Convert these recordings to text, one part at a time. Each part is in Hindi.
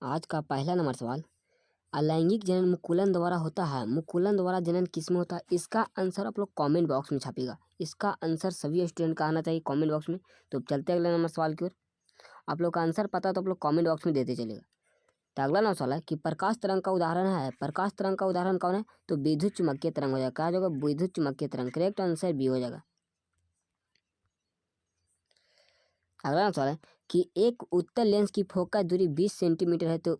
आज का पहला नंबर सवाल, अलैंगिक जनन मुकुलन द्वारा होता है। मुकुलन द्वारा जनन किसमें होता है? इसका आंसर आप लोग कमेंट बॉक्स में छापिएगा। इसका आंसर सभी स्टूडेंट का आना चाहिए कमेंट बॉक्स में। तो चलते अगले नंबर सवाल की ओर। आप लोग का आंसर पता तो आप लोग कमेंट बॉक्स में देते चलेगा। तो अगला नंबर सवाल है कि प्रकाश तरंग का उदाहरण है। प्रकाश तरंग का उदाहरण कौन है? तो विद्युत चुम्बकीय तरंग हो जाएगा। क्या हो जाएगा? विद्युत चुम्बकीय तरंग। करेक्ट आंसर बी हो जाएगा। अगला सवाल है कि एक उत्तल लेंस की फोकस दूरी 20 सेंटीमीटर है तो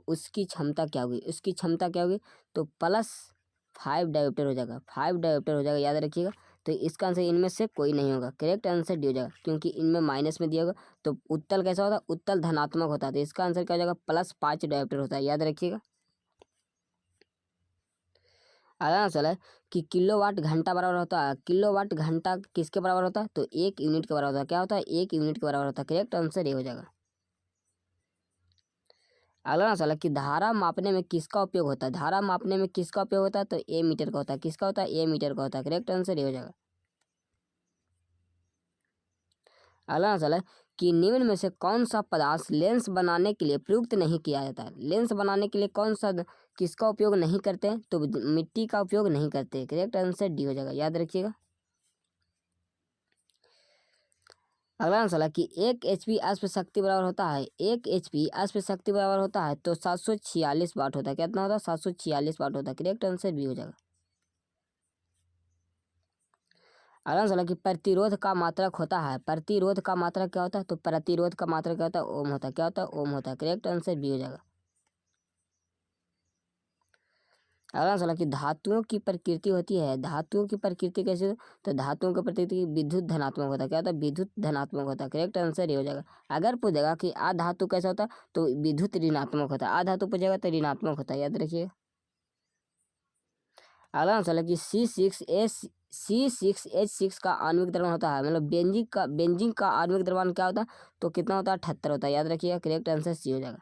उसकी क्षमता क्या होगी? उसकी क्षमता क्या होगी? तो +5 डायोप्टर हो जाएगा। 5 डायोप्टर हो जाएगा, याद रखिएगा। तो इसका आंसर इनमें से कोई नहीं होगा। करेक्ट आंसर डी हो जाएगा, क्योंकि इनमें माइनस में दिया होगा। तो उत्तल कैसा होता है? उत्तल धनात्मक होता है। तो इसका आंसर क्या हो जाएगा? +5 डायोप्टर होता है, याद रखिएगा। अगला सवाल है कि किलोवाट घंटा बराबर होता है। किलोवाट घंटा किसके बराबर होता है? तो 1 यूनिट के बराबर होता है। क्या होता है? 1 यूनिट के बराबर होता है। करेक्ट आंसर ये हो जाएगा। अगला सवाल है कि धारा मापने में किसका उपयोग होता है? धारा मापने में किसका उपयोग होता है? तो ए मीटर का होता है। किसका होता है? ए मीटर का होता है। करेक्ट आंसर ये हो जाएगा। अगला सवाल है कि निम्न में से कौन सा पदार्थ लेंस बनाने के लिए प्रयुक्त नहीं किया जाता है? लेंस बनाने के लिए कौन सा किसका उपयोग नहीं करते हैं? तो मिट्टी का उपयोग नहीं करते। करेक्ट आंसर डी हो जाएगा, याद रखिएगा। अगला सवाल है कि 1 HP अश्व शक्ति बराबर होता है। 1 HP अश्व शक्ति बराबर होता है तो 746 वाट होता है। कितना होता है? 746 वाट होता है। करेक्ट आंसर बी हो जाएगा। अगला सवाल है कि प्रतिरोध का मात्रक होता है। प्रतिरोध का मात्रक क्या होता है? तो प्रतिरोध का मात्रक क्या होता है? ओम होता है। क्या होता है? ओम होता है। करेक्ट आंसर बी हो जाएगा। अगला सवाल है कि धातुओं की प्रकृति होती है। धातुओं की प्रकृति कैसे होती है? तो धातुओं की प्रकृति विद्युत धनात्मक होता है। क्या होता है? विद्युत धनात्मक होता है। करेक्ट आंसर ये हो जाएगा। अगर पूछेगा कि अधातु कैसा होता है? तो विद्युत ऋणात्मक होता है। अधातु पूछेगा तो ऋणात्मक होता है, याद रखिएगा। अगला सवाल है कि C6H6 का आणविक द्रव्यमान होता है, मतलब बेंजीन का आणविक द्रव्यमान क्या होता है? तो कितना होता है? 78 होता है, याद रखिएगा। करेक्ट आंसर सी हो जाएगा।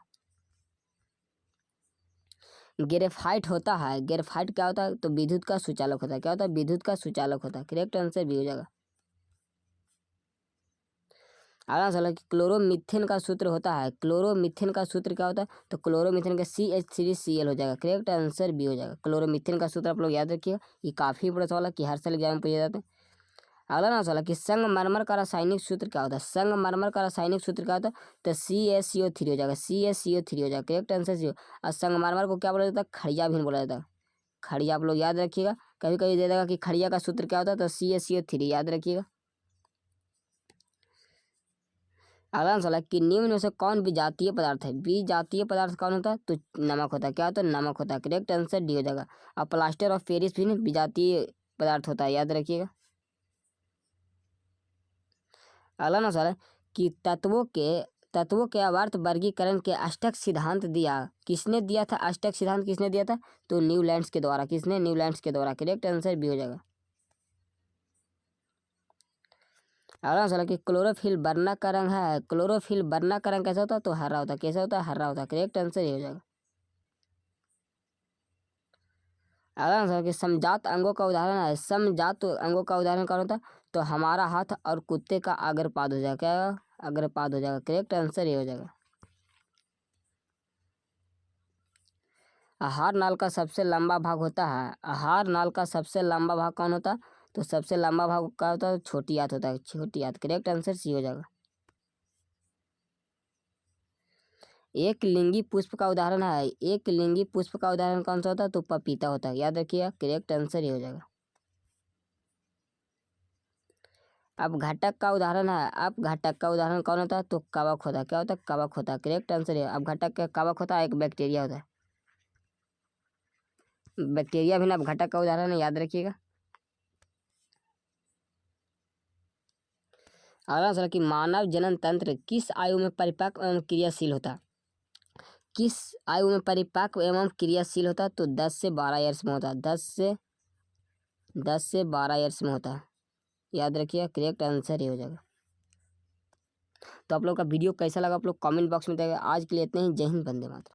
ग्रेफाइट होता है। ग्रेफाइट क्या होता है? तो विद्युत का सुचालक होता है। क्या होता है? विद्युत का सुचालक होता है। करेक्ट आंसर भी हो जाएगा। अगला सवाल है कि क्लोरोमीथेन का सूत्र होता है। क्लोरोमीथेन का सूत्र क्या होता है? तो क्लोरोमीथेन का CH3Cl हो जाएगा। करेक्ट आंसर भी हो जाएगा। क्लोरोमीथेन का सूत्र आप लोग याद रखिएगा। ये काफ़ी बड़ा सवाल है कि हर साल एग्जाम में पूछे जाते हैं। अगला ना सवाल है कि संगमरमर का रासायनिक सूत्र क्या होता है? संगमरमर का रासायनिक सूत्र क्या होता है? तो CaCO3 हो जाएगा। CaCO3 हो जाएगा। करेक्ट आंसर सी हो। और संगमरमर को क्या बोला जाता है? खड़िया भी बोला जाता है। खड़िया आप लोग याद रखिएगा। कभी कभी दे देगा कि खड़िया का सूत्र क्या होता है? तो CaCO3 याद रखिएगा। अगला सवाल है कि निम्न में से कौन विजातीय पदार्थ है? विजातीय पदार्थ कौन होता है? तो नमक होता है। क्या होता है? नमक होता है। करेक्ट आंसर डी हो जाएगा। और प्लास्टर ऑफ पेरिस भी विजातीय पदार्थ होता है, याद रखिएगा। अगला ना सवाल है कि तत्वों के आवर्त वर्गीकरण के अष्टक सिद्धांत दिया किसने दिया था? अष्टक सिद्धांत किसने दिया था? तो न्यूलैंड्स के द्वारा। किसने? न्यूलैंड्स के द्वारा। करेक्ट आंसर भी हो जाएगा। अगला सवाल है कि क्लोरोफिल वर्णक का रंग है। क्लोरोफिल वर्णक का रंग कैसा होता है? तो हरा होता है। कैसा होता है? हरा होता है। करेक्ट आंसर ये हो जाएगा। अगला सवाल कि समजात अंगों का उदाहरण है। समजात अंगों का उदाहरण कौन होता है? तो हमारा हाथ और कुत्ते का अग्रपाद हो जाएगा। क्या? अग्रपाद हो जाएगा। करेक्ट आंसर ये हो जाएगा। आहार नाल का सबसे लंबा भाग होता है। आहार नाल का सबसे लंबा भाग कौन होता है? तो सबसे लंबा भाग क्या होता है? छोटी आंत होता है। छोटी आंत। करेक्ट आंसर सी हो जाएगा। एक लिंगी पुष्प का उदाहरण है। एक लिंगी पुष्प का उदाहरण कौन सा होता है? तो पपीता होता है, याद रखिएगा। करेक्ट आंसर ये हो जाएगा। अब घटक का उदाहरण है। अब घटक का उदाहरण कौन होता है? तो कवक होता है। क्या होता है? कवक होता है। करेक्ट आंसर है। अब घटक का कवक होता है, एक बैक्टीरिया होता है। बैक्टीरिया भी ना अब घटक का उदाहरण है, याद रखिएगा। अगला सवाल कि मानव जनन तंत्र किस आयु में परिपक्व एवं क्रियाशील होता है? किस आयु में परिपक्व एवं क्रियाशील होता है? तो 10 से 12 ईयर्स में होता है। 10 से 12 ईयर्स में होता है, याद रखिएगा। करेक्ट आंसर ये हो जाएगा। तो आप लोग का वीडियो कैसा लगा आप लोग कमेंट बॉक्स में बताइएगा। आज के लिए इतने ही। जय हिंद, वंदे मातरम।